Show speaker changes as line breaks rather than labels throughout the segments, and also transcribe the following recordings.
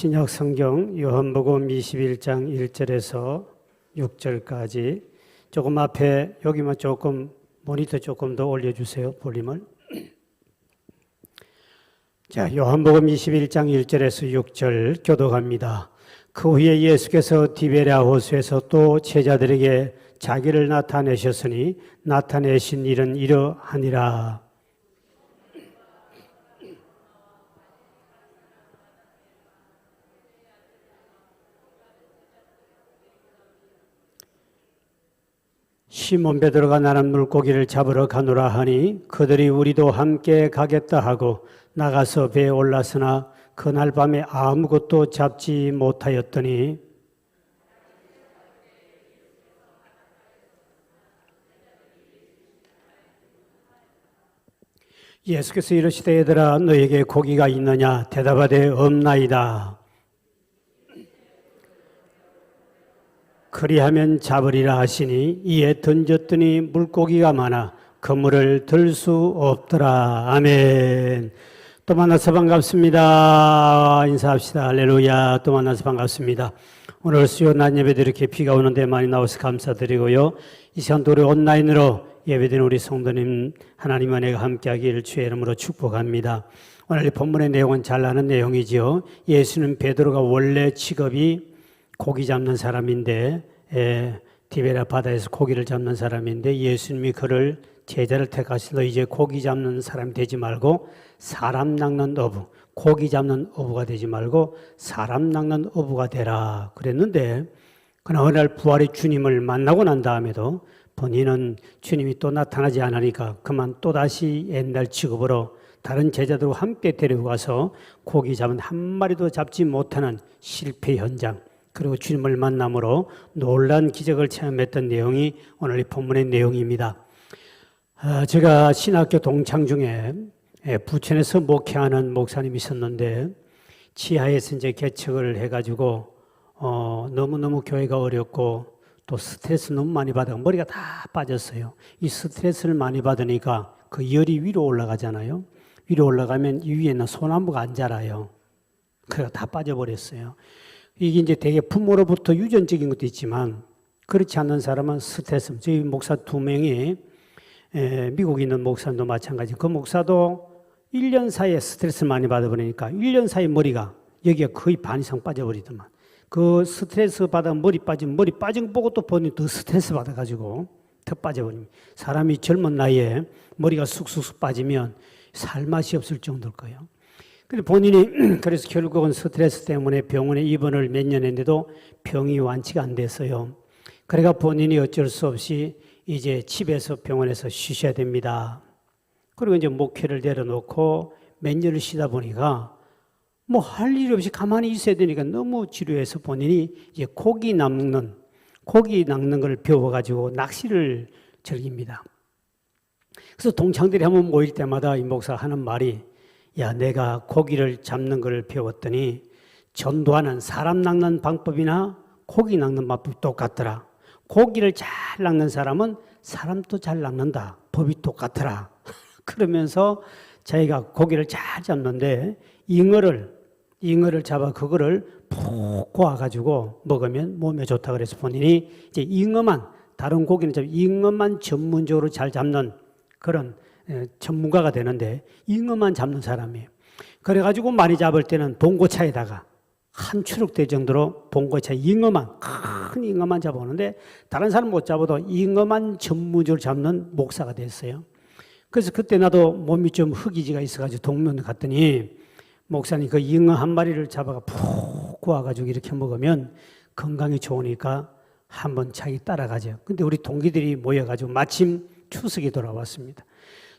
신약 성경 요한복음 21장 1절에서 6절까지 조금 앞에 여기만 조금 모니터 조금 더 올려주세요. 볼륨을. 자, 요한복음 21장 1절에서 6절 교독합니다. 그 후에 예수께서 디베랴 호수에서 또 제자들에게 자기를 나타내셨으니 나타내신 일은 이러하니라. 시몬 베드로가 나는 물고기를 잡으러 가노라 하니 그들이 우리도 함께 가겠다 하고 나가서 배에 올랐으나 그날 밤에 아무것도 잡지 못하였더니 예수께서 이르시되 얘들아 너에게 고기가 있느냐 대답하되 없나이다. 그리하면 잡으리라 하시니 이에 던졌더니 물고기가 많아 그물을 들 수 없더라. 아멘. 또 만나서 반갑습니다. 인사합시다. 할렐루야. 또 만나서 반갑습니다. 오늘 수요 낮 예배도 이렇게 비가 오는데 많이 나와서 감사드리고요. 이 시간도 우리 온라인으로 예배드리는 우리 성도님 하나님 은혜가 함께하기를 주의 이름으로 축복합니다. 오늘 이 본문의 내용은 잘 아는 내용이지요. 예수는 베드로가 원래 직업이 고기 잡는 사람인데 디베랴 바다에서 고기를 잡는 사람인데 예수님이 그를 제자를 택하시고 이제 고기 잡는 사람이 되지 말고 사람 낚는 어부, 고기 잡는 어부가 되지 말고 사람 낚는 어부가 되라 그랬는데 그러나 어느 날 부활의 주님을 만나고 난 다음에도 본인은 주님이 또 나타나지 않으니까 그만 또다시 옛날 직업으로 다른 제자들과 함께 데리고 가서 고기 잡은 한 마리도 잡지 못하는 실패 현장 그리고 주님을 만남으로 놀라운 기적을 체험했던 내용이 오늘 이 본문의 내용입니다. 제가 신학교 동창 중에 부천에서 목회하는 목사님이 있었는데 지하에서 이제 개척을 해가지고 너무너무 교회가 어렵고 또 스트레스 너무 많이 받아 머리가 다 빠졌어요. 이 스트레스를 많이 받으니까 그 열이 위로 올라가잖아요. 위로 올라가면 이 위에는 소나무가 안 자라요. 그래서 다 빠져버렸어요. 이게 이제 되게 부모로부터 유전적인 것도 있지만 그렇지 않는 사람은 스트레스. 저희 목사 2명이 미국에 있는 목사도 마찬가지. 그 목사도 1년 사이에 스트레스를 많이 받아버리니까 1년 사이에 머리가 여기가 거의 반 이상 빠져버리더만. 그 스트레스 받아 머리 빠진 거 보고 또 본인이 더 스트레스 받아가지고 더 빠져버립니다. 사람이 젊은 나이에 머리가 쑥쑥 빠지면 살 맛이 없을 정도일 거예요. 근데 본인이 그래서 결국은 스트레스 때문에 병원에 입원을 몇 년 했는데도 병이 완치가 안 됐어요. 그래가 본인이 어쩔 수 없이 이제 집에서 병원에서 쉬셔야 됩니다. 그리고 이제 목회를 내려놓고 몇 년을 쉬다 보니까 뭐 할 일 없이 가만히 있어야 되니까 너무 지루해서 본인이 이제 고기 낚는 걸 배워가지고 낚시를 즐깁니다. 그래서 동창들이 한번 모일 때마다 이 목사가 하는 말이 야, 내가 고기를 잡는 걸 배웠더니 전도하는 사람 낚는 방법이나 고기 낚는 방법이 똑같더라. 고기를 잘 낚는 사람은 사람도 잘 낚는다. 법이 똑같더라. 그러면서 자기가 고기를 잘 잡는데 잉어를 잡아 그거를 푹 고아가지고 먹으면 몸에 좋다 그래서 본인이 이제 잉어만 다른 고기는 잉어만 전문적으로 잘 잡는 그런 전문가가 되는데 잉어만 잡는 사람이에요. 그래가지고 많이 잡을 때는 봉고차에다가 한 추럭대 정도로 봉고차 큰 잉어만 잡아오는데 다른 사람 못 잡아도 잉어만 전문적으로 잡는 목사가 됐어요. 그래서 그때 나도 몸이 좀 흑이지가 있어가지고 동묘에 갔더니 목사님 그 잉어 한 마리를 잡아가 푹 구워가지고 이렇게 먹으면 건강에 좋으니까 한번 자기 따라가죠. 근데 우리 동기들이 모여가지고 마침 추석이 돌아왔습니다.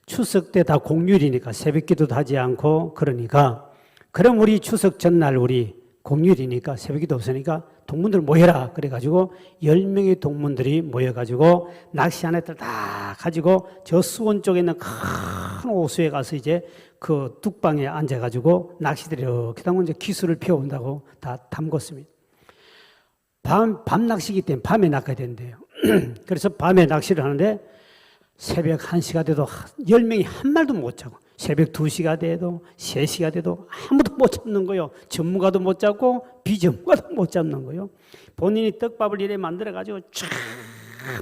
추석 때 다 공휴일이니까 새벽기도도 하지 않고 그러니까 그럼 우리 추석 전날 우리 공휴일이니까 새벽기도 없으니까 동문들 모여라 그래가지고 10명의 동문들이 모여가지고 낚시 안에들 다 가지고 저 수원 쪽에 있는 큰 호수에 가서 이제 그 뚝방에 앉아가지고 낚시들이 이렇게 담고 이제 기술을 피워온다고 다 담궜습니다. 밤 낚시기 때문에 밤에 낚아야 된대요. 그래서 밤에 낚시를 하는데 새벽 1시가 돼도 10명이 한 말도 못 자고 새벽 2시가 돼도 3시가 돼도 아무도 못 잡는 거예요. 전문가도 못 잡고 비전문가도 못 잡는 거예요. 본인이 떡밥을 이래 만들어가지고 쫙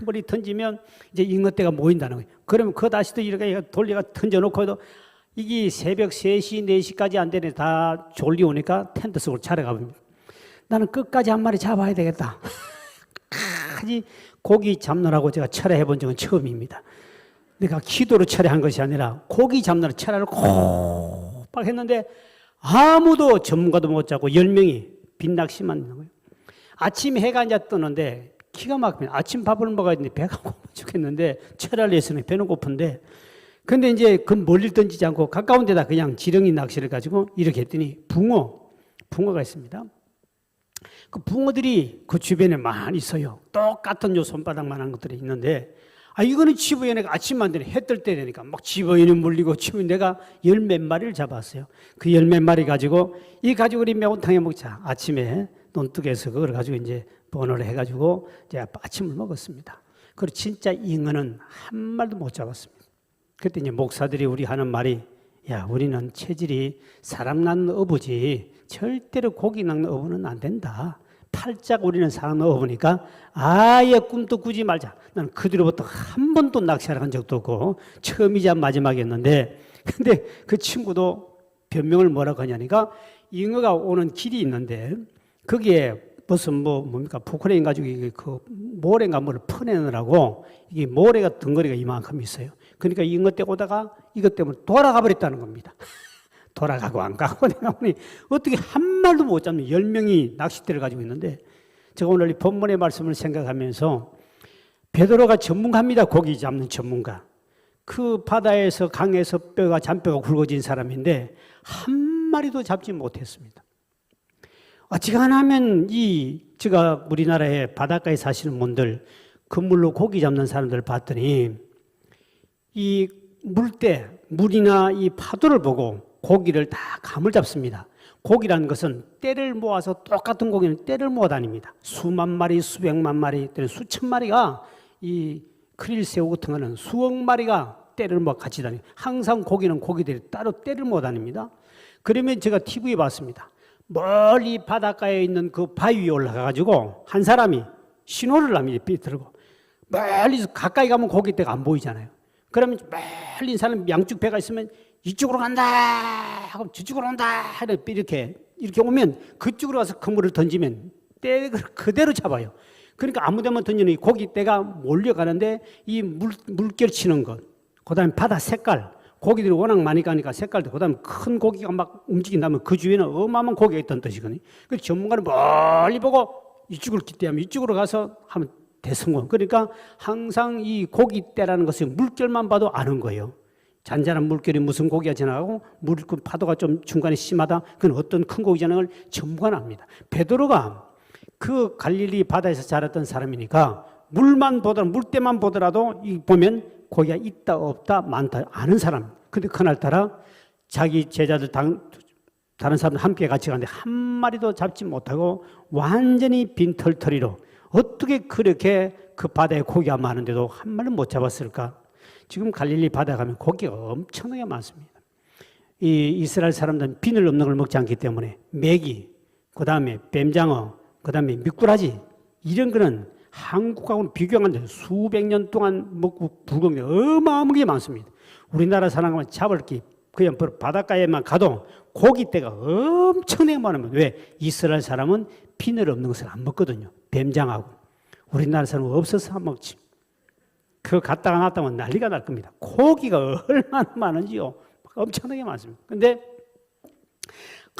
머리 던지면 이제 잉어떼가 모인다는 거예요. 그러면 그 다시 또 이렇게 돌려가 던져놓고도 이게 새벽 3시, 4시까지 안 되네. 다 졸리오니까 텐트 속으로 차려가 봅니다. 나는 끝까지 한 마리 잡아야 되겠다. 끝까지 고기 잡느라고 제가 철회해 본 적은 처음입니다. 내가 기도로 철회한 것이 아니라 고기 잡느라 철회를 콕 했는데 아무도 전문가도 못 잡고 10명이 빈낚시만 있는 거예요. 아침 해가 이제 뜨는데 기가 막힙니다. 아침 밥을 먹어야 되는데 배가 고파 죽겠는데 철회를 했으니 배는 고픈데 근데 이제 그 멀리 던지지 않고 가까운 데다 그냥 지렁이 낚시를 가지고 이렇게 했더니 붕어가 있습니다. 그 붕어들이 그 주변에 많이 있어요. 똑같은 요 손바닥만한 것들이 있는데 이거는 집어연애가 아침만 되네. 해 뜰 때 되니까 막 집어연애 물리고 집어연애 내가 10몇 마리를 잡았어요. 그 10몇 마리 가지고 이 가지고 우리 매운탕에 먹자. 아침에 논둑에서 그걸 가지고 이제 번호를 해가지고 이제 아침을 먹었습니다. 그리고 진짜 잉어는 한 마리도 못 잡았습니다. 그때 이제 목사들이 우리 하는 말이 야 우리는 체질이 사람 낳는 어부지 절대로 고기 낳는 어부는 안 된다. 팔짝 우리는 사람 낳는 어부니까 아예 꿈도 꾸지 말자. 나는 그 뒤로부터 한 번도 낚시를 한 적도 없고 처음이자 마지막이었는데 근데 그 친구도 변명을 뭐라고 하냐니까 잉어가 오는 길이 있는데 거기에 무슨 뭡니까 포크레인 가지고 그 모래인가 뭐를 퍼내느라고 이게 모래가 덩어리가 이만큼 있어요. 그러니까 잉어 떼 오다가 이것 때문에 돌아가 버렸다는 겁니다. 돌아가고 안 가고 내가 보니 어떻게 한 마리도 못 잡는 10명이 낚싯대를 가지고 있는데 제가 오늘 이 본문의 말씀을 생각하면서 베드로가 전문가입니다. 고기 잡는 전문가. 그 바다에서 강에서 잔뼈가 굵어진 사람인데 한 마리도 잡지 못했습니다. 어지간하면 제가 우리나라에 바닷가에 사시는 분들 그물로 고기 잡는 사람들 봤더니 이 물이나 이 파도를 보고 고기를 다 감을 잡습니다. 고기라는 것은 떼를 모아서 똑같은 고기는 떼를 모아 다닙니다. 수만 마리, 수백만 마리, 또는 수천 마리가 이 크릴새우 같은 거는 수억 마리가 떼를 모아 같이 다니고 항상 고기는 고기들이 따로 떼를 모아 다닙니다. 그러면 제가 TV에 봤습니다. 멀리 바닷가에 있는 그 바위 위에 올라가가지고 한 사람이 신호를 합니다. 삐뚤고 멀리서 가까이 가면 고기떼가 안 보이잖아요. 그러면 멀리 사람 양쪽 배가 있으면 이쪽으로 간다 하고 저쪽으로 온다 이렇게 오면 그쪽으로 가서 그물을 던지면 떼를 그대로 잡아요. 그러니까 아무 데만 던지는 이 고기떼가 몰려가는데 이 물결 치는 것, 그 다음에 바다 색깔, 고기들이 워낙 많이 가니까 색깔도, 그 다음에 큰 고기가 막 움직인다면 그 주위에는 어마어마한 고기가 있다는 뜻이거든요. 그래서 전문가는 멀리 보고 이쪽으로 기대하면 이쪽으로 가서 하면 대성공. 그러니까 항상 이 고기떼라는 것은 물결만 봐도 아는 거예요. 잔잔한 물결이 무슨 고기가 지나가고 파도가 좀 중간에 심하다. 그건 어떤 큰 고기 지나가는 걸 전문가는 압니다. 베드로가 그 갈릴리 바다에서 자랐던 사람이니까 물때만 보더라도 보면 고기가 있다 없다 많다 아는 사람. 근데 그날따라 자기 제자들 다른 사람들 함께 같이 가는데 한 마리도 잡지 못하고 완전히 빈털터리로 어떻게 그렇게 그 바다에 고기가 많은데도 한 마리는 못 잡았을까? 지금 갈릴리 바다 가면 고기가 엄청나게 많습니다. 이 이스라엘 사람들은 비늘 없는 걸 먹지 않기 때문에 메기, 그 다음에 뱀장어, 그 다음에 미꾸라지 이런 거는 한국하고는 비교하는데 수백 년 동안 먹고 불고기 어마어마하게 많습니다. 우리나라 사람은 잡을 게 그냥 바닷가에만 가도 고기떼가 엄청나게 많으면 왜? 이스라엘 사람은 비늘 없는 것을 안 먹거든요. 뱀장하고. 우리나라 사람은 없어서 안 먹지. 그거 갖다가 놨다면 난리가 날 겁니다. 고기가 얼마나 많은지요. 엄청나게 많습니다. 근데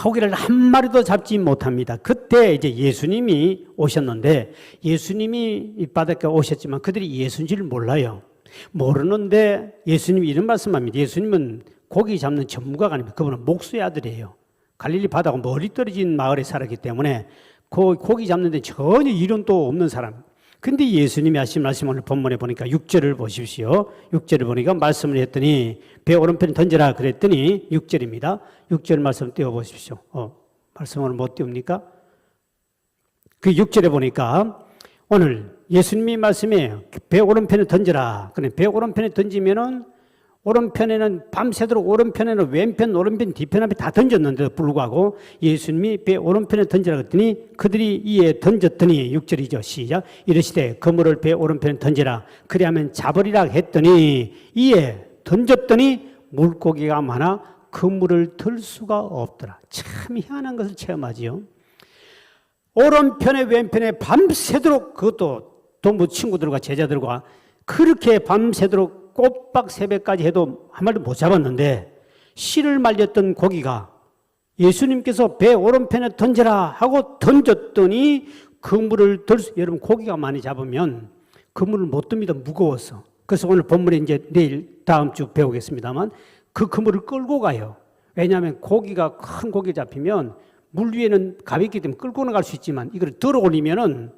고기를 한 마리도 잡지 못합니다. 그때 이제 예수님이 오셨는데 예수님이 이 바닷가에 오셨지만 그들이 예수인 줄 몰라요. 모르는데 예수님이 이런 말씀합니다. 예수님은 고기 잡는 전문가가 아닙니다. 그분은 목수의 아들이에요. 갈릴리 바다가 멀리 떨어진 마을에 살았기 때문에 고기 잡는데 전혀 이론도 없는 사람. 근데 예수님이 하신 말씀 오늘 본문에 보니까 6절을 보십시오. 6절을 보니까 말씀을 했더니 배 오른편에 던져라 그랬더니 6절입니다. 6절 말씀 띄워보십시오. 말씀 오늘 못 띄웁니까? 그 6절에 보니까 오늘 예수님이 말씀에 배 오른편에 던져라. 그래 배 오른편에 던지면은 오른편에는 밤새도록 오른편에는 왼편, 오른편, 뒤편 앞에 다 던졌는데도 불구하고 예수님이 배 오른편에 던지라 그랬더니 그들이 이에 던졌더니 6절이죠. 시작. 이르시되 그물을 배 오른편에 던지라. 그리하면 잡으리라 했더니 이에 던졌더니 물고기가 많아 그물을 들 수가 없더라. 참 희한한 것을 체험하지요. 오른편에 왼편에 밤새도록 그것도 동부 친구들과 제자들과 그렇게 밤새도록 꼬박 새벽까지 해도 한 마리도 못 잡았는데 씨를 말렸던 고기가 예수님께서 배 오른편에 던져라 하고 던졌더니 그물을 여러분 고기가 많이 잡으면 그물을 못 듭니다. 무거워서. 그래서 오늘 본문에 이제 내일 다음 주 배우겠습니다만 그 그물을 끌고 가요. 왜냐하면 고기가 큰 고기 잡히면 물 위에는 가볍기 때문에 끌고는 갈 수 있지만 이걸 들어 올리면은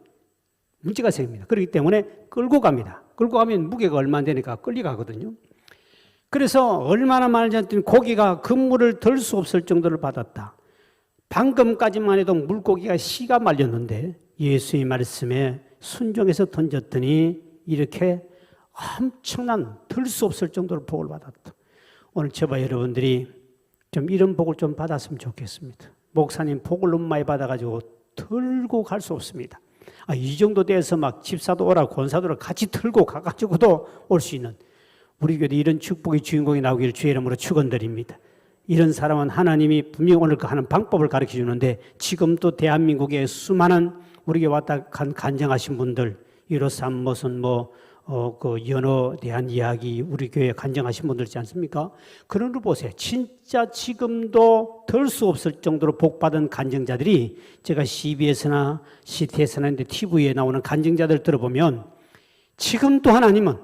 문제가 생깁니다. 그렇기 때문에 끌고 갑니다. 끌고 가면 무게가 얼마 안 되니까 끌려가거든요. 그래서 얼마나 많은지 했더니 고기가 그물을 들 수 없을 정도를 받았다. 방금까지만 해도 물고기가 씨가 말렸는데 예수의 말씀에 순종해서 던졌더니 이렇게 엄청난 들 수 없을 정도로 복을 받았다. 오늘 저와 여러분들이 좀 이런 복을 좀 받았으면 좋겠습니다. 목사님 복을 너무 많이 받아가지고 들고 갈 수 없습니다. 이 정도 돼서 막 집사도 오라 권사도 같이 들고 가가지고도 올 수 있는 우리 교회 이런 축복의 주인공이 나오기를 주의 이름으로 축원드립니다. 이런 사람은 하나님이 분명히 오늘 그 하는 방법을 가르쳐 주는데 지금도 대한민국에 수많은 우리 교회 왔다 간증하신 분들 이로삼 무슨 그 연어에 대한 이야기 우리 교회에 간증하신 분들 있지 않습니까? 그런 걸 보세요. 진짜 지금도 들 수 없을 정도로 복받은 간증자들이 제가 CBS나 CTS나 TV에 나오는 간증자들 들어보면 지금도 하나님은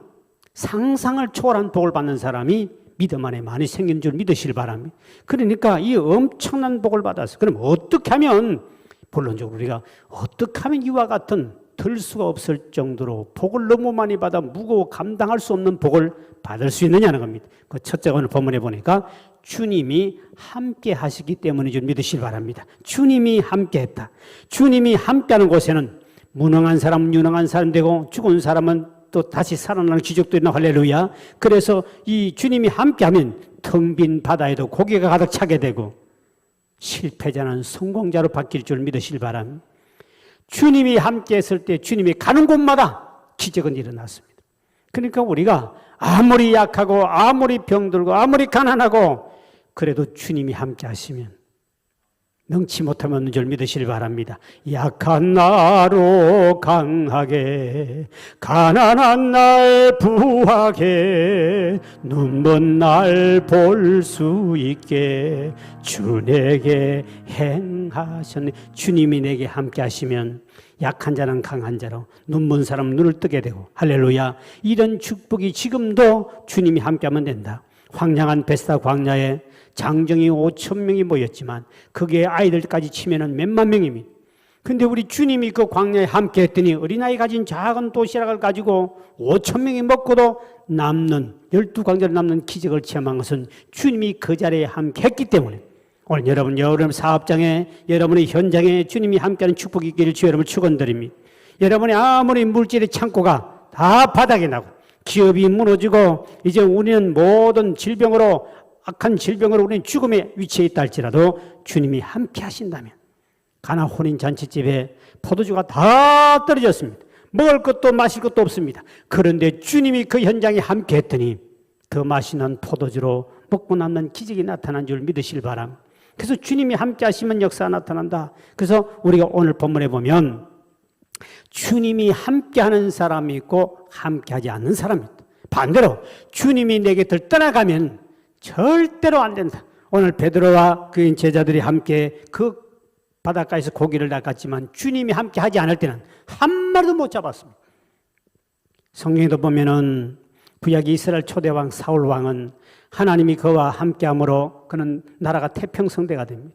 상상을 초월한 복을 받는 사람이 믿음 안에 많이 생긴 줄 믿으시길 바랍니다. 그러니까 이 엄청난 복을 받았어요. 그럼 어떻게 하면 본론적으로 우리가 어떻게 하면 이와 같은 들 수가 없을 정도로 복을 너무 많이 받아 무거워 감당할 수 없는 복을 받을 수 있느냐는 겁니다. 그 첫째 오늘 본문에 보니까 주님이 함께 하시기 때문인 줄 믿으시길 바랍니다. 주님이 함께 했다. 주님이 함께하는 곳에는 무능한 사람은 유능한 사람 되고 죽은 사람은 또 다시 살아나는 기적도 있나 할렐루야. 그래서 이 주님이 함께하면 텅 빈 바다에도 고기가 가득 차게 되고 실패자는 성공자로 바뀔 줄 믿으시길 바랍니다. 주님이 함께 했을 때 주님이 가는 곳마다 기적은 일어났습니다. 그러니까 우리가 아무리 약하고 아무리 병들고 아무리 가난하고 그래도 주님이 함께 하시면 능치 못하면 없는 줄 믿으시길 바랍니다. 약한 나로 강하게 가난한 날 부하게 눈먼 날 볼 수 있게 주 내게 행하셨네. 주님이 내게 함께 하시면 약한 자는 강한 자로 눈먼 사람은 눈을 뜨게 되고 할렐루야. 이런 축복이 지금도 주님이 함께하면 된다. 황량한 베스다 광야에 장정이 5천 명이 모였지만 그게 아이들까지 치면은 몇만 명입니다. 근데 우리 주님이 그 광야에 함께 했더니 어린아이 가진 작은 도시락을 가지고 5천 명이 먹고도 남는 12광자를 남는 기적을 체험한 것은 주님이 그 자리에 함께 했기 때문에 오늘 여러분 사업장에 여러분의 현장에 주님이 함께하는 축복이 있기를 주 여러분을 축원드립니다. 여러분의 아무리 물질의 창고가 다 바닥에 나고 기업이 무너지고 이제 우리는 모든 질병으로 악한 질병으로 우리는 죽음의 위치에 있다 할지라도 주님이 함께 하신다면 가나 혼인 잔치집에 포도주가 다 떨어졌습니다. 먹을 것도 마실 것도 없습니다. 그런데 주님이 그 현장에 함께 했더니 더 맛있는 포도주로 먹고 남는 기적이 나타난 줄 믿으실 바람. 그래서 주님이 함께 하시면 역사가 나타난다. 그래서 우리가 오늘 본문에 보면 주님이 함께하는 사람이 있고 함께하지 않는 사람이 있다. 반대로 주님이 내 곁을 떠나가면 절대로 안 된다. 오늘 베드로와 그 제자들이 함께 그 바닷가에서 고기를 낚았지만 주님이 함께 하지 않을 때는 한 마리도 못 잡았습니다. 성경에도 보면은 구약 이스라엘 초대왕 사울 왕은 하나님이 그와 함께함으로 그는 나라가 태평성대가 됩니다.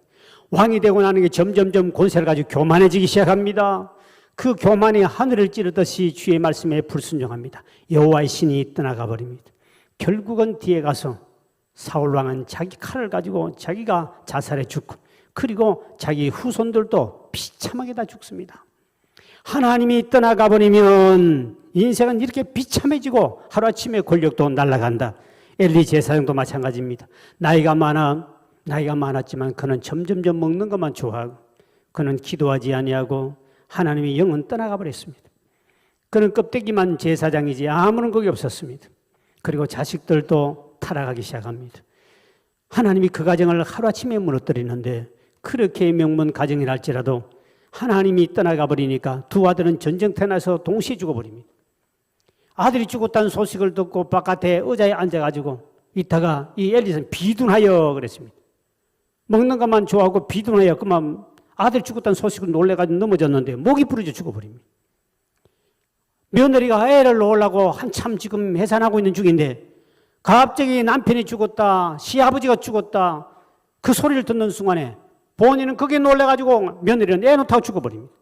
왕이 되고 나는 게 점점점 권세를 가지고 교만해지기 시작합니다. 그 교만이 하늘을 찌르듯이 주의 말씀에 불순종합니다. 여호와의 신이 떠나가 버립니다. 결국은 뒤에 가서 사울 왕은 자기 칼을 가지고 자기가 자살해 죽고 그리고 자기 후손들도 비참하게 다 죽습니다. 하나님이 떠나가 버리면 인생은 이렇게 비참해지고 하루아침에 권력도 날아간다. 엘리 제사장도 마찬가지입니다. 나이가 많았지만 그는 점점점 먹는 것만 좋아하고 그는 기도하지 아니하고 하나님의 영은 떠나가 버렸습니다. 그는 껍데기만 제사장이지 아무런 것이 없었습니다. 그리고 자식들도 타락하기 시작합니다. 하나님이 그 가정을 하루아침에 무너뜨리는데 그렇게 명문 가정이랄지라도 하나님이 떠나가 버리니까 두 아들은 전쟁터에 나서 동시에 죽어버립니다. 아들이 죽었다는 소식을 듣고 바깥에 의자에 앉아가지고 있다가 이 엘리사는 비둔하여 그랬습니다. 먹는 것만 좋아하고 비둔하여 그만 아들 죽었다는 소식을 놀래가지고 넘어졌는데 목이 부러져 죽어버립니다. 며느리가 애를 놓으려고 한참 지금 해산하고 있는 중인데 갑자기 남편이 죽었다, 시아버지가 죽었다 그 소리를 듣는 순간에 본인은 거기에 놀래가지고 며느리는 애 놓다가 죽어버립니다.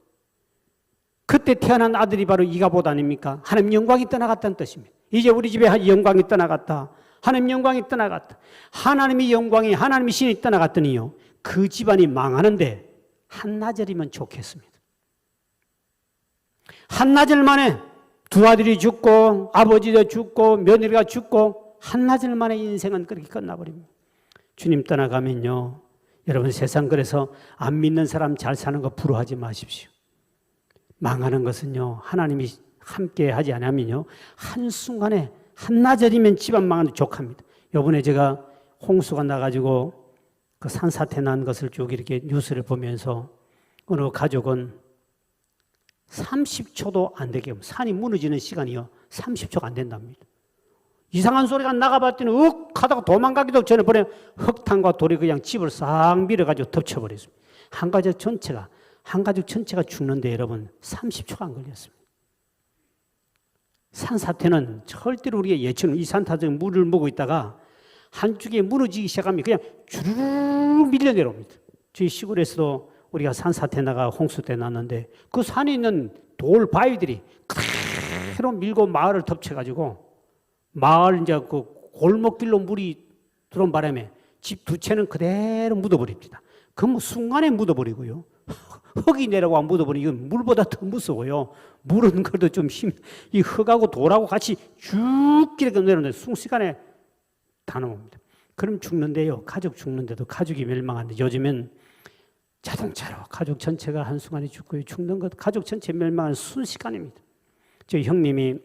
그때 태어난 아들이 바로 이가봇 아닙니까? 하나님 영광이 떠나갔다는 뜻입니다. 이제 우리 집에 영광이 떠나갔다. 하나님 영광이 떠나갔다. 하나님의 영광이 하나님의 신이 떠나갔더니요 그 집안이 망하는데 한나절이면 좋겠습니다. 한나절 만에 두 아들이 죽고 아버지도 죽고 며느리가 죽고 한나절 만에 인생은 그렇게 끝나버립니다. 주님 떠나가면요 여러분 세상 그래서 안 믿는 사람 잘 사는 거 부러워하지 마십시오. 망하는 것은요 하나님이 함께 하지 않으면요 한순간에 한나절이면 집안 망하는 족합니다. 요번에 제가 홍수가 나가지고 그 산사태 난 것을 쭉 이렇게 뉴스를 보면서 어느 가족은 30초도 안 되게 산이 무너지는 시간이요 30초가 안 된답니다. 이상한 소리가 나가봤더니 윽 하다가 도망가기도 전에 보내 흙탕과 돌이 그냥 집을 싹 밀어가지고 덮쳐버렸습니다. 한 가족 전체가 죽는데 여러분 30초가 안 걸렸습니다. 산사태는 절대로 우리가 예측은 이 산사태는 물을 먹고 있다가 한쪽에 무너지기 시작하면 그냥 주르륵 밀려 내려옵니다. 저희 시골에서도 우리가 산사태 나가 홍수 때 났는데 그 산에 있는 돌 바위들이 그대로 밀고 마을을 덮쳐가지고 마을 이제 그 골목길로 물이 들어온 바람에 집 두 채는 그대로 묻어버립니다. 그 뭐 순간에 묻어버리고요. 흙이 내려와 묻어버리고 물보다 더 무서워요. 물은 그래도 좀 이 흙하고 돌하고 같이 쭉 이렇게 내려오는데 순식간에 다 넘어옵니다. 그럼 죽는데요. 가족 죽는데도 가족이 멸망하는데 요즘엔 자동차로 가족 전체가 한순간에 죽고요. 죽는 것 가족 전체 멸망은 순식간입니다. 저희 형님이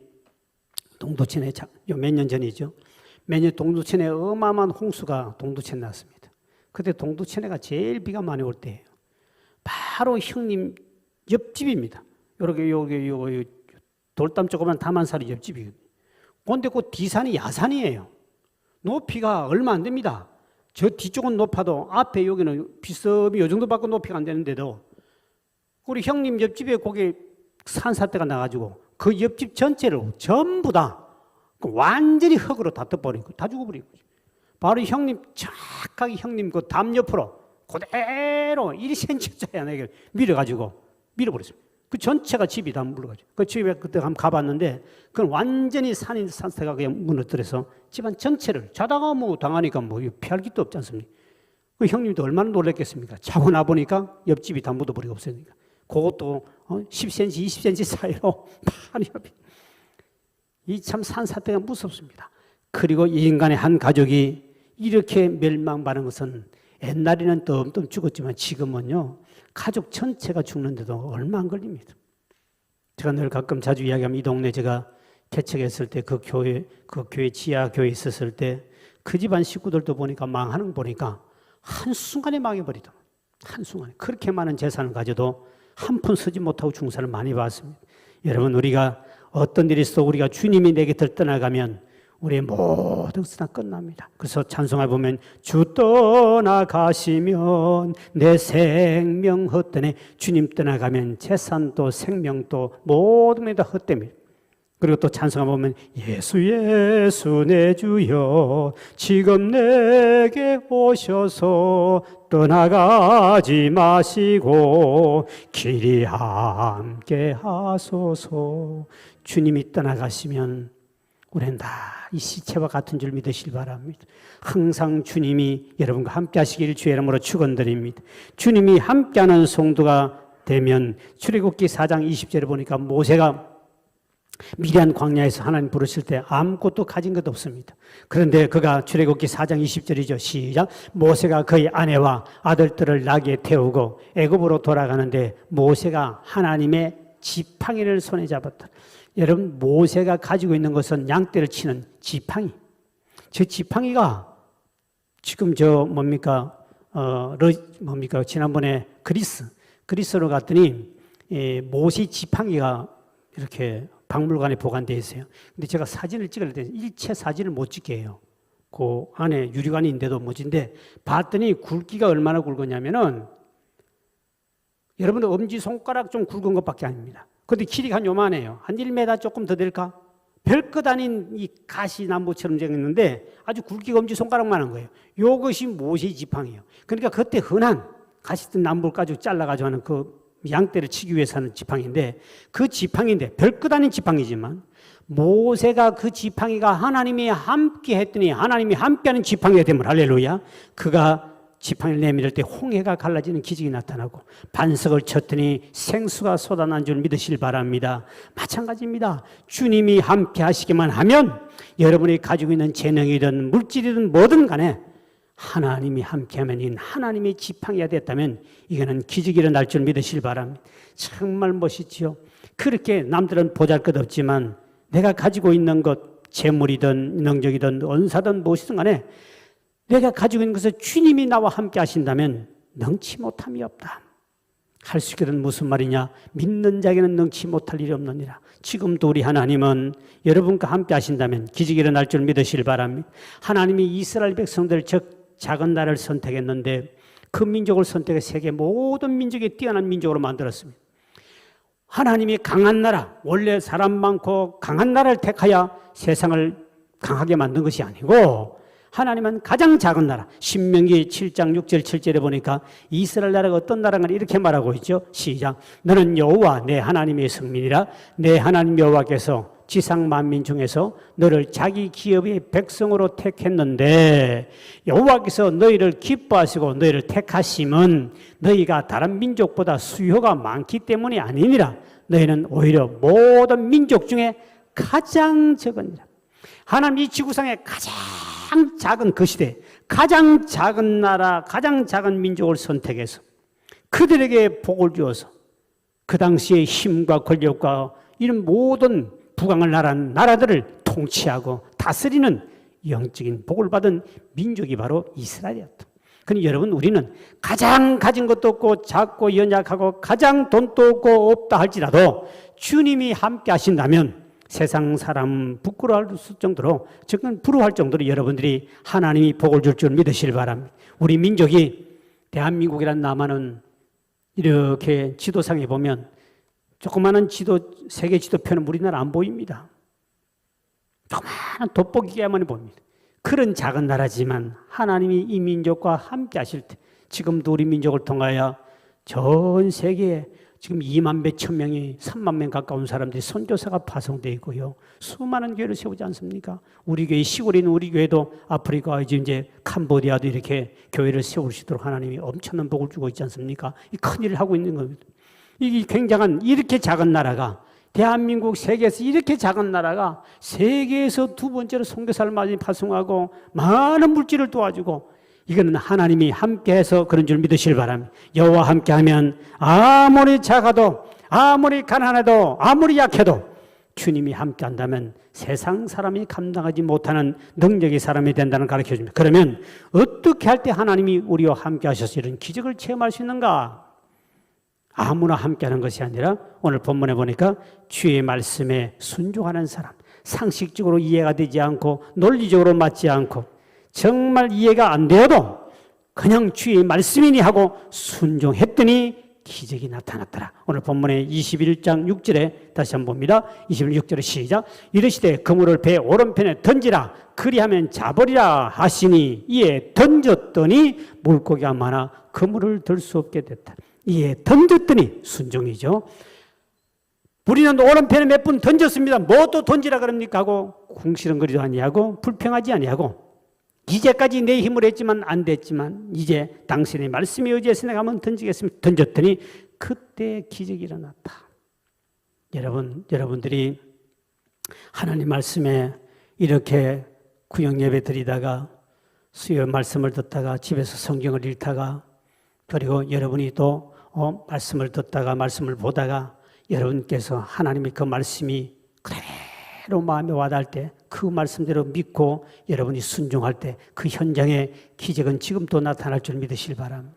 동두천에 몇 년 전이죠. 매년 동두천에 어마어마한 홍수가 동두천에 났습니다. 그때 동두천에가 제일 비가 많이 올 때예요. 바로 형님 옆집입니다. 요렇게 돌담 조그만 다만살이 옆집이거든요. 그런데 그 뒤산이 야산이에요. 높이가 얼마 안 됩니다. 저 뒤쪽은 높아도 앞에 여기는 비섭이 요 정도밖에 높이가 안 되는데도 우리 형님 옆집에 거기 산사태가 나가지고 그 옆집 전체를 전부 다 완전히 흙으로 다 덮어버리고 다 죽어버리고 바로 형님 정확하게 형님 그 담 옆으로 그대로 1cm짜리 하나 밀어가지고 밀어버렸습니다. 그 전체가 집이 다 물러가지고 그 집에 그때 한번 가봤는데 그건 완전히 산사태가 그냥 무너뜨려서 집안 전체를 자다가 뭐 당하니까 뭐 피할 길도 없지 않습니까? 그 형님도 얼마나 놀랐겠습니까? 자고 나보니까 옆집이 다 묻어버리고 없으니까 그것도 10cm, 20cm 사이로 많이 이 참 산사태가 무섭습니다. 그리고 이 인간의 한 가족이 이렇게 멸망받는 것은 옛날에는 뜸뜸 죽었지만 지금은요 가족 전체가 죽는데도 얼마 안 걸립니다. 제가 늘 가끔 자주 이야기하면 이 동네 제가 개척했을 때 그 교회 지하 교회 있었을 때 그 집안 식구들도 보니까 망하는 거 보니까 한순간에 망해버리더라. 한순간에 그렇게 많은 재산을 가져도 한 푼 쓰지 못하고 중산을 많이 봤습니다. 여러분 우리가 어떤 일이 있어도 우리가 주님이 내 곁을 떠나가면 우리의 모든 것은 다 끝납니다. 그래서 찬송을 보면 주 떠나가시면 내 생명 헛되네. 주님 떠나가면 재산도 생명도 모든 게 다 헛됩니다. 그리고 또 찬송을 보면 예수 예수 내 주여 지금 내게 오셔서 떠나가지 마시고 길이 함께 하소서. 주님이 떠나가시면 우리는 다 이 시체와 같은 줄 믿으시기 바랍니다. 항상 주님이 여러분과 함께 하시길 주의 이름으로 축원드립니다. 주님이 함께하는 성도가 되면 출애굽기 4장 20절에 보니까 모세가 미리안 광야에서 하나님 부르실 때 아무것도 가진 것 없습니다. 그런데 그가 출애굽기 4장 20절이죠. 시작. 모세가 그의 아내와 아들들을 나귀에 태우고 애굽으로 돌아가는데 모세가 하나님의 지팡이를 손에 잡았다. 여러분, 모세가 가지고 있는 것은 양떼를 치는 지팡이. 저 지팡이가 지금 지난번에 그리스로 갔더니 모세 지팡이가 이렇게 박물관에 보관되어 있어요. 근데 제가 사진을 찍을 때 일체 사진을 못 찍게 해요. 그 안에 유리관이 있는데도 못인데 봤더니 굵기가 얼마나 굵었냐면은 여러분들 엄지손가락 좀 굵은 것밖에 아닙니다. 근데 길이가 한 요만해요. 한 1m 조금 더 될까? 별것 아닌 이 가시나무처럼 생겼는데 아주 굵기가 엄지손가락만 한 거예요. 이것이 모세 지팡이에요. 그러니까 그때 흔한 가시든 나무를 가지고 잘라가지고 하는 그 양떼를 치기 위해서 하는 지팡이인데 그 지팡이인데 별것 아닌 지팡이지만 모세가 그 지팡이가 하나님이 함께 했더니 하나님이 함께하는 지팡이가 되면 할렐루야. 그가 지팡이를 내밀을 때 홍해가 갈라지는 기적이 나타나고 반석을 쳤더니 생수가 쏟아난 줄 믿으실 바랍니다. 마찬가지입니다. 주님이 함께 하시기만 하면 여러분이 가지고 있는 재능이든 물질이든 뭐든 간에 하나님이 함께하면 이 하나님의 지팡이가 됐다면 이거는 기적이 일어날 줄 믿으실 바랍니다. 정말 멋있지요. 그렇게 남들은 보잘것없지만 내가 가지고 있는 것 재물이든 능력이든 은사든 무엇이든 간에 내가 가지고 있는 것을 주님이 나와 함께 하신다면 능치 못함이 없다. 할 수 있거든 무슨 말이냐. 믿는 자에게는 능치 못할 일이 없느니라. 지금도 우리 하나님은 여러분과 함께 하신다면 기적이 일어날 줄 믿으실 바랍니다. 하나님이 이스라엘 백성들 즉 작은 나라를 선택했는데 그 민족을 선택해 세계 모든 민족이 뛰어난 민족으로 만들었습니다. 하나님이 강한 나라, 원래 사람 많고 강한 나라를 택하여 세상을 강하게 만든 것이 아니고 하나님은 가장 작은 나라, 신명기 7장 6절 7절에 보니까 이스라엘 나라가 어떤 나라인가 이렇게 말하고 있죠. 시작. 너는 여호와 내 하나님의 성민이라. 내 하나님 여호와께서 지상 만민 중에서 너를 자기 기업의 백성으로 택했는데 여호와께서 너희를 기뻐하시고 너희를 택하심은 너희가 다른 민족보다 수요가 많기 때문이 아니니라. 너희는 오히려 모든 민족 중에 가장 적으니라. 하나님 이 지구상에 가장 작은 그 시대, 가장 작은 나라, 가장 작은 민족을 선택해서 그들에게 복을 주어서 그 당시의 힘과 권력과 이런 모든 부강을 나란 나라들을 통치하고 다스리는 영적인 복을 받은 민족이 바로 이스라엘이었다. 그러니 여러분 우리는 가장 가진 것도 없고 작고 연약하고 가장 돈도 없고 없다 할지라도 주님이 함께 하신다면 세상 사람 부끄러워할 정도로 즉은 부러워할 정도로 여러분들이 하나님이 복을 줄 줄 믿으시길 바랍니다. 우리 민족이 대한민국이란 나라는 이렇게 지도상에 보면 조그마한 세계 지도표는 우리나라 안 보입니다. 조그마한 돋보기야만 보입니다. 그런 작은 나라지만 하나님이 이 민족과 함께 하실 때 지금도 우리 민족을 통하여 전 세계에 지금 2만 몇천 명이 3만 명 가까운 사람들이 선교사가 파송되어 있고요. 수많은 교회를 세우지 않습니까? 우리 교회 시골에 있는 우리 교회도 아프리카 이제 캄보디아도 이렇게 교회를 세울 수 있도록 하나님이 엄청난 복을 주고 있지 않습니까? 이 큰 일을 하고 있는 겁니다. 이 굉장한 이렇게 작은 나라가 대한민국 세계에서 이렇게 작은 나라가 세계에서 두 번째로 선교사를 많이 파송하고 많은 물질을 도와주고 이거는 하나님이 함께해서 그런 줄 믿으시길 바랍니다. 여호와 함께하면 아무리 작아도 아무리 가난해도 아무리 약해도 주님이 함께한다면 세상 사람이 감당하지 못하는 능력의 사람이 된다는 가르쳐줍니다. 그러면 어떻게 할 때 하나님이 우리와 함께하셔서 이런 기적을 체험할 수 있는가? 아무나 함께하는 것이 아니라 오늘 본문에 보니까 주의 말씀에 순종하는 사람, 상식적으로 이해가 되지 않고 논리적으로 맞지 않고 정말 이해가 안 되어도 그냥 주의 말씀이니 하고 순종했더니 기적이 나타났더라. 오늘 본문의 21장 6절에 다시 한번 봅니다. 26절에 시작. 이르시되 그물을 배 오른편에 던지라. 그리하면 잡으리라 하시니 이에 던졌더니 물고기가 많아 그물을 들 수 없게 됐다. 이에 던졌더니 순종이죠. 우리는 오른편에 몇 분 던졌습니다. 뭐 또 던지라 그럽니까 하고 궁시렁거리도 아니하고 불평하지 아니하고 이제까지 내 힘을 했지만 안 됐지만 이제 당신의 말씀에 의지해서 내가 한번 던지겠습니다. 던졌더니 그때 기적이 일어났다. 여러분들이 하나님 말씀에 이렇게 구역 예배 드리다가 수요 말씀을 듣다가 집에서 성경을 읽다가 그리고 여러분이 또 말씀을 듣다가 말씀을 보다가 여러분께서 하나님의 그 말씀이 그대로 마음에 와닿을 때 그 말씀대로 믿고 여러분이 순종할 때 그 현장의 기적은 지금도 나타날 줄 믿으시길 바랍니다.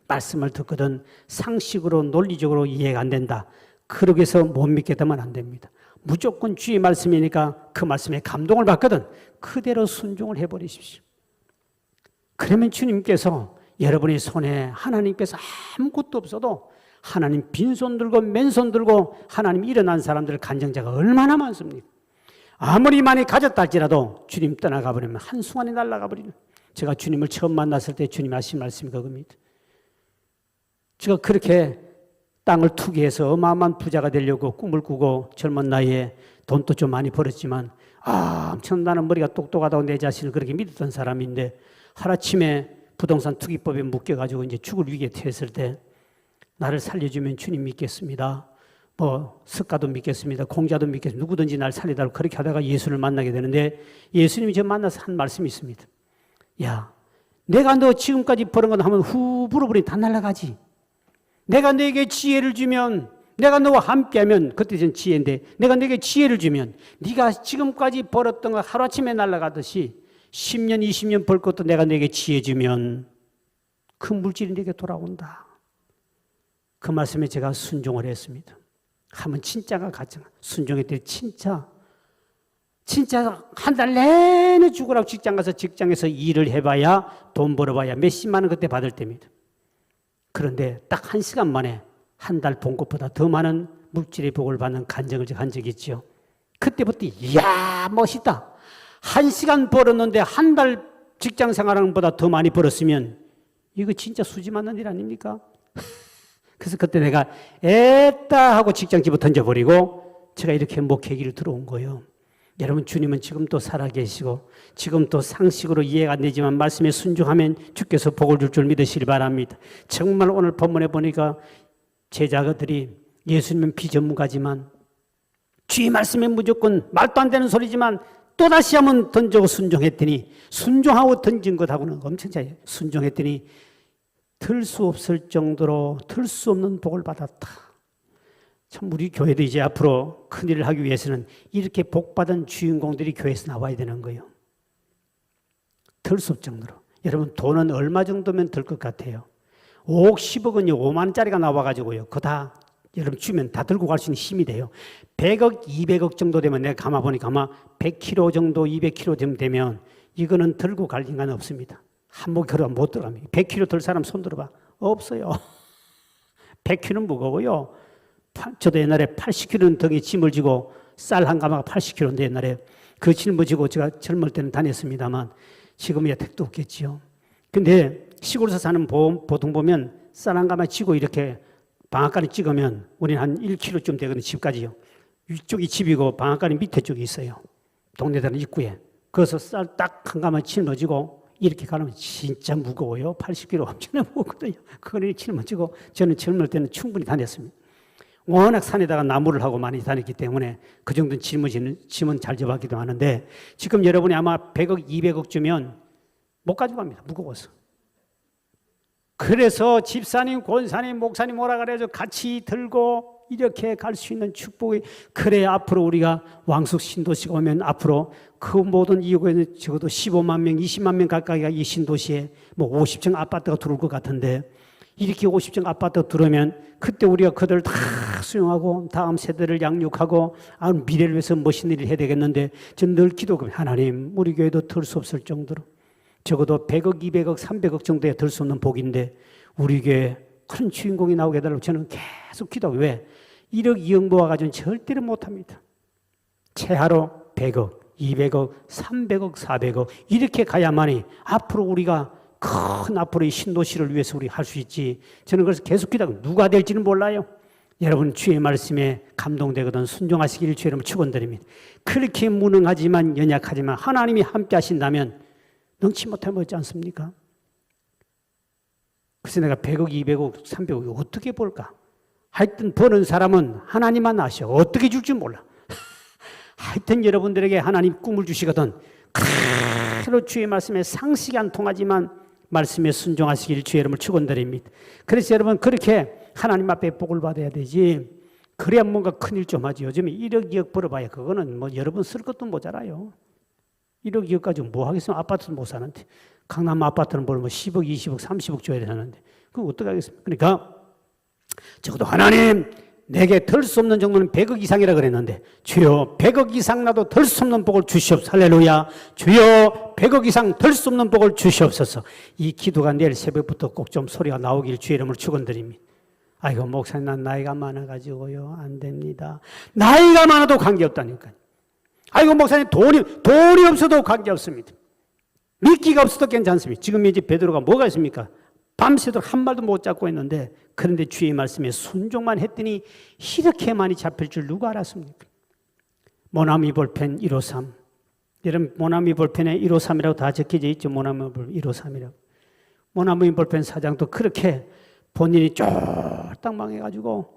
말씀을 듣거든 상식으로 논리적으로 이해가 안 된다. 그러고 해서 못 믿게 되면 안 됩니다. 무조건 주의 말씀이니까 그 말씀에 감동을 받거든 그대로 순종을 해버리십시오. 그러면 주님께서 여러분의 손에 하나님께서 아무것도 없어도 하나님 빈손 들고 맨손 들고 하나님 일어난 사람들 간증자가 얼마나 많습니까? 아무리 많이 가졌다 할지라도 주님 떠나가 버리면 한순간에 날아가 버리는. 제가 주님을 처음 만났을 때 주님 하신 말씀이 그겁니다. 제가 그렇게 땅을 투기해서 어마어마한 부자가 되려고 꿈을 꾸고 젊은 나이에 돈도 좀 많이 벌었지만 엄청 나는 머리가 똑똑하다고 내 자신을 그렇게 믿었던 사람인데 하루아침에 부동산 투기법에 묶여가지고 이제 죽을 위기에 처했을 때 나를 살려주면 주님 믿겠습니다. 석가도 믿겠습니다. 공자도 믿겠습니다. 누구든지 날 살리달라고 그렇게 하다가 예수를 만나게 되는데 예수님이 저 만나서 한 말씀이 있습니다. 야, 내가 너 지금까지 벌은 건 하면 후 불어버리면 다 날아가지. 내가 너에게 지혜를 주면 내가 너와 함께하면 그때 전 지혜인데 내가 너에게 지혜를 주면 네가 지금까지 벌었던 거 하루아침에 날아가듯이 10년, 20년 벌 것도 내가 너에게 지혜 주면 그 물질이 내게 돌아온다. 그 말씀에 제가 순종을 했습니다. 하면 진짜가 가짜. 순종했더니 진짜 한 달 내내 죽으라고 직장 가서 직장에서 일을 해봐야 돈 벌어봐야 몇십만 원 그때 받을 때입니다. 그런데 딱 1시간 만에 한 달 본 것보다 더 많은 물질의 복을 받는 간증을 한 적이 있죠. 그때부터 이야 멋있다. 1시간 벌었는데 한 달 직장 생활하는 것보다 더 많이 벌었으면 이거 진짜 수지 맞는 일 아닙니까? 그래서 그때 내가 애따 하고 직장 집어 던져버리고 제가 이렇게 목회기를 들어온 거예요. 여러분 주님은 지금도 살아계시고 지금도 상식으로 이해가 안 되지만 말씀에 순종하면 주께서 복을 줄 줄 믿으시기 바랍니다. 정말 오늘 본문에 보니까 제자들이 예수님은 비전문가지만 주의 말씀에 무조건 말도 안 되는 소리지만 또다시 한번 던지고 순종했더니 순종하고 던진 것하고는 엄청 차이에요. 순종했더니 들 수 없을 정도로 들 수 없는 복을 받았다. 참 우리 교회도 이제 앞으로 큰일을 하기 위해서는 이렇게 복받은 주인공들이 교회에서 나와야 되는 거예요. 들 수 없을 정도로. 여러분 돈은 얼마 정도면 들 것 같아요? 5억, 10억 원이 5만 원짜리가 나와가지고요. 그거 다 여러분 주면 다 들고 갈 수 있는 힘이 돼요. 100억, 200억 정도 되면 내가 가만보니까 아마 100kg 정도, 200kg 정도 되면 이거는 들고 갈 인간은 없습니다. 한복 걸어가면 못 들어갑니다. 100kg 들 사람 손 들어봐. 없어요. 100kg는 무거워요. 저도 옛날에 80kg는 등에 짐을 지고 쌀 한 가마가 80kg인데 옛날에 그 짐을 지고 제가 젊을 때는 다녔습니다만 지금이야 택도 없겠지요. 근데 시골에서 사는 보통 보면 쌀 한 가마 지고 이렇게 방앗간에 찍으면 우리는 한 1km쯤 되거든요. 집까지요. 위쪽이 집이고 방앗간이 밑에 쪽이 있어요. 동네들은 입구에. 그래서 쌀 딱 한 가마 짊어지고 이렇게 가면 진짜 무거워요. 80kg 엄청나게 무겁거든요. 그걸 짊어지고 저는 젊을 때는 충분히 다녔습니다. 워낙 산에다가 나무를 하고 많이 다녔기 때문에 그 정도는 짐은 잘 접하기도 하는데 지금 여러분이 아마 100억, 200억 주면 못 가지고 갑니다. 무거워서. 그래서 집사님, 권사님, 목사님 오라 그래서 같이 들고 이렇게 갈 수 있는 축복이 그래야 앞으로 우리가 왕숙 신도시가 오면 앞으로 그 모든 이곳에는 적어도 15만 명, 20만 명 가까이가 이 신도시에 뭐 50층 아파트가 들어올 것 같은데 이렇게 50층 아파트 들어오면 그때 우리가 그들 다 수용하고 다음 세대를 양육하고 미래를 위해서 멋있는 일을 해야 되겠는데 저는 늘 기도합니다. 하나님 우리 교회도 들 수 없을 정도로 적어도 100억, 200억, 300억 정도에 들 수 없는 복인데 우리 교회 큰 주인공이 나오게 해달라고 저는 계속 기도하고 왜? 1억, 2억 모아가지고는 절대로 못합니다. 최하로 100억, 200억, 300억, 400억 이렇게 가야만이 앞으로 우리가 큰 앞으로의 신도시를 위해서 우리 할 수 있지. 저는 그래서 계속 기도하고 누가 될지는 몰라요. 여러분 주의 말씀에 감동되거든 순종하시기를 주의 이름으로 축원드립니다. 그렇게 무능하지만 연약하지만 하나님이 함께 하신다면 능치 못하면 어찌 않습니까? 그래서 내가 100억, 200억, 300억 어떻게 볼까? 하여튼 버는 사람은 하나님만 아셔. 어떻게 줄지 몰라. 하여튼 여러분들에게 하나님 꿈을 주시거든 그대로 주의 말씀에 상식이 안 통하지만 말씀에 순종하시길 주의 이름을 축원드립니다. 그래서 여러분 그렇게 하나님 앞에 복을 받아야 되지 그래야 뭔가 큰일 좀 하지. 요즘에 1억 2억 벌어봐야 그거는 뭐 여러분 쓸 것도 모자라요. 1억 2억 가지고 뭐 하겠어요? 아파트도 못 사는데. 강남 아파트는 벌면 10억 20억 30억 줘야 되는데 그거 어떻게 하겠습니까? 그러니까 적어도 하나님 내게 덜 수 없는 정도는 100억 이상이라 그랬는데 주여 100억 이상 나도 덜 수 없는 복을 주시옵소서. 할렐루야. 주여 100억 이상 덜 수 없는 복을 주시옵소서. 이 기도가 내일 새벽부터 꼭 좀 소리가 나오길 주의 이름으로 축원드립니다. 아이고 목사님 난 나이가 많아가지고요 안 됩니다. 나이가 많아도 관계없다니까요. 아이고 목사님 돈이 없어도 관계없습니다. 미끼가 없어도 괜찮습니다. 지금 이제 베드로가 뭐가 있습니까? 밤새도록 한 말도 못 잡고 있는데 그런데 주의 말씀에 순종만 했더니 이렇게 많이 잡힐 줄 누가 알았습니까? 모나미 볼펜 153 여러분 모나미 볼펜에 153이라고 다 적혀져 있죠. 모나미 볼펜 153이라고. 모나미 볼펜 사장도 그렇게 본인이 쫄딱 망해가지고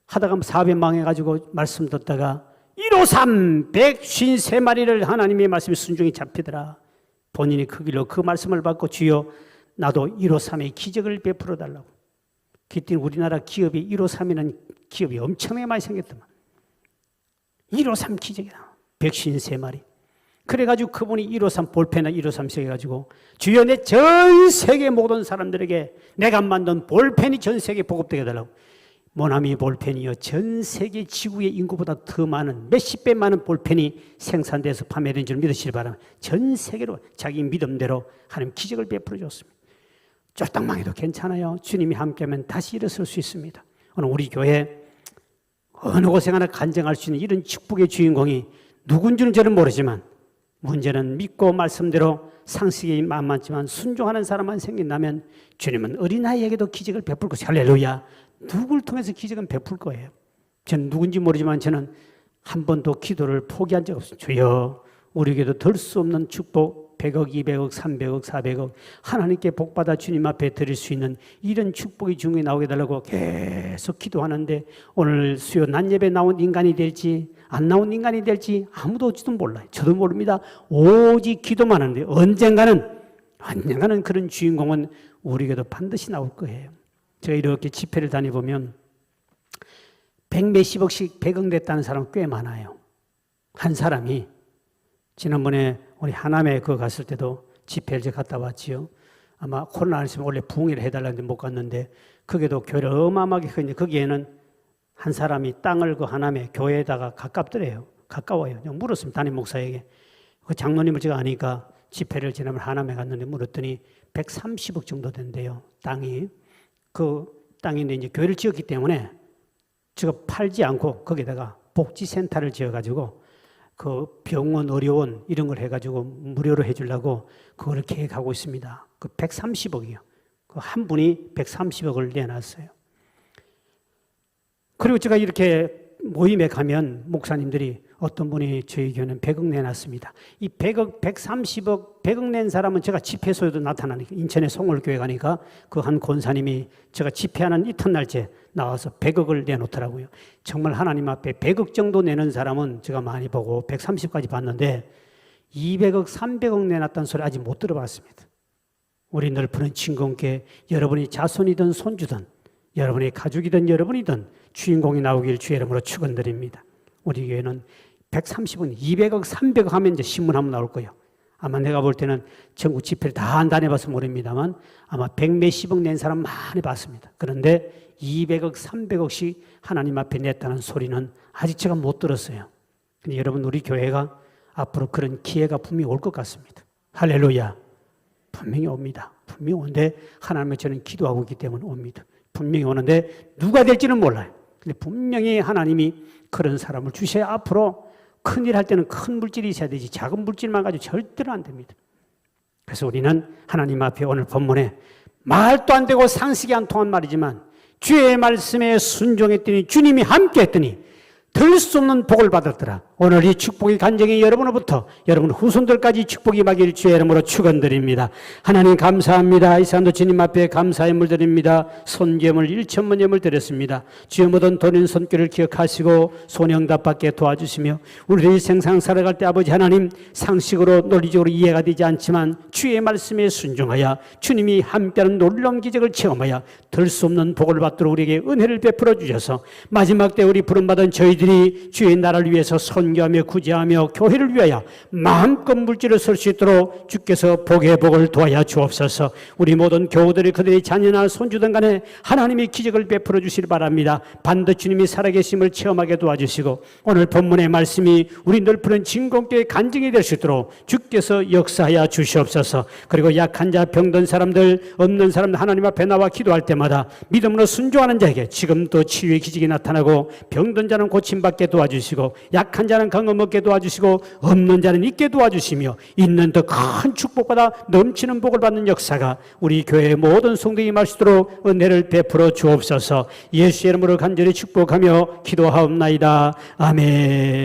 하다가 400 망해가지고 말씀 듣다가 153 153마리를 하나님의 말씀에 순종이 잡히더라. 본인이 그 길로 그 말씀을 받고 주여 나도 153의 기적을 베풀어 달라고. 그때 우리나라 기업이 153이라는 기업이 엄청나게 많이 생겼더만. 153 기적이다. 153마리. 그래가지고 그분이 153 볼펜에 153 새겨가지고 주여 내 전 세계 모든 사람들에게 내가 만든 볼펜이 전 세계에 보급되게 해달라고. 모나미 볼펜이요 전 세계 지구의 인구보다 더 많은 몇십 배 많은 볼펜이 생산돼서 판매되는 줄 믿으시기 바랍니다. 전 세계로 자기 믿음대로 하나님 기적을 베풀어 줬습니다. 쫄딱 망해도 괜찮아요. 주님이 함께하면 다시 일어설 수 있습니다. 오늘 우리 교회 어느 곳에 하나 간증할 수 있는 이런 축복의 주인공이 누군지는 저는 모르지만 문제는 믿고 말씀대로 상식이 만만치만 순종하는 사람만 생긴다면 주님은 어린아이에게도 기적을 베풀 것이 할렐루야. 누굴 통해서 기적은 베풀 거예요. 저는 누군지 모르지만 저는 한 번도 기도를 포기한 적 없습니다. 주여 우리에게도 덜 수 없는 축복 100억, 200억, 300억, 400억 하나님께 복받아 주님 앞에 드릴 수 있는 이런 축복이 중에 나오게 달라고 계속 기도하는데 오늘 수요 낮 예배 나온 인간이 될지 안 나온 인간이 될지 아무도 어찌도 몰라요. 저도 모릅니다. 오직 기도만 하는데 언젠가는 그런 주인공은 우리에게도 반드시 나올 거예요. 제가 이렇게 집회를 다니보면 100몇십억씩 100억 냈다는 사람 꽤 많아요. 한 사람이 지난번에 우리 하남에 갔을 때도 집회를 제가 갔다 왔지요. 아마 코로나 안 있으면 원래 부흥회를 해달라는데 못 갔는데 거기도 교회를 어마어마하게 했는데 거기에는 한 사람이 땅을 그 하남에 교회에다가 가깝더래요. 가까워요. 물었습니다. 담임 목사에게. 그 장로님을 제가 아니까 집회를 지난번 하남에 갔는데 물었더니 130억 정도 된대요. 땅이. 그 땅인데 이제 교회를 지었기 때문에 제가 팔지 않고 거기다가 복지센터를 지어가지고 그 병원, 의료원 이런 걸 해가지고 무료로 해주려고 그걸 계획하고 있습니다. 그 130억이요. 그 한 분이 130억을 내놨어요. 그리고 제가 이렇게 모임에 가면 목사님들이 어떤 분이 저희 교회는 100억 내놨습니다. 이 100억, 130억, 100억 낸 사람은 제가 집회소에도 나타나니까 인천의 송월교회 가니까 그 한 권사님이 제가 집회하는 이튿날째 나와서 100억을 내놓더라고요. 정말 하나님 앞에 100억 정도 내는 사람은 제가 많이 보고 130까지 봤는데 200억, 300억 내놨다는 소리 아직 못 들어봤습니다. 우리 넓은 친구께 여러분이 자손이든 손주든 여러분의 가족이든 여러분이든 주인공이 나오길 주의 이름으로 축원드립니다. 우리 교회는 130원, 200억, 300억 하면 이제 신문 한번 나올 거예요. 아마 내가 볼 때는 전국 집회를 다 안 다녀봐서 모릅니다만 아마 100몇십억 낸 사람 많이 봤습니다. 그런데 200억, 300억씩 하나님 앞에 냈다는 소리는 아직 제가 못 들었어요. 근데 여러분 우리 교회가 앞으로 그런 기회가 분명히 올 것 같습니다. 할렐루야. 분명히 옵니다. 분명히 오는데 하나님의 저는 기도하고 있기 때문에 옵니다. 분명히 오는데 누가 될지는 몰라요. 근데 분명히 하나님이 그런 사람을 주셔야 앞으로 큰일 할 때는 큰 물질이 있어야 되지 작은 물질만 가지고 절대로 안 됩니다. 그래서 우리는 하나님 앞에 오늘 본문에 말도 안 되고 상식이 안 통한 말이지만 주의 말씀에 순종했더니 주님이 함께 했더니 들 수 없는 복을 받았더라. 오늘 이 축복의 간증이 여러분으로부터 여러분 후손들까지 축복이 임하길 주의 이름으로 축원드립니다. 하나님 감사합니다. 이 시간도 주님 앞에 감사의 물 드립니다. 손괴물 1천만 예물 드렸습니다. 주의 모든 돈인 손길을 기억하시고 손영답받게 도와주시며 우리들이 생상 살아갈 때 아버지 하나님 상식으로 논리적으로 이해가 되지 않지만 주의 말씀에 순종하여 주님이 함께하는 놀라운 기적을 체험하여 들 수 없는 복을 받도록 우리에게 은혜를 베풀어 주셔서 마지막 때 우리 부름받은 저희들이 주의 나라를 위해서 선교하며 구제하며 교회를 위하여 마음껏 물질을 설 수 있도록 주께서 복의 복을 도하여 주옵소서. 우리 모든 교우들이 그들의 자녀나 손주든 간에 하나님의 기적을 베풀어 주시기 바랍니다. 반드시 주님이 살아계심을 체험하게 도와주시고 오늘 본문의 말씀이 우리 늘 푸른 진공교의 간증이 될 수 있도록 주께서 역사하여 주시옵소서. 그리고 약한 자, 병든 사람들, 없는 사람들 하나님 앞에 나와 기도할 때마다 믿음으로 순종하는 자에게 지금도 치유의 기적이 나타나고 병든 자는 고침받게 도와주시고 약한 자는 강건 얻게 도와주시고 없는 자는 있게 도와주시며 있는 더 큰 축복받아 넘치는 복을 받는 역사가 우리 교회의 모든 성도에게 임할 수 있도록 은혜를 베풀어 주옵소서. 예수의 이름으로 간절히 축복하며 기도하옵나이다. 아멘.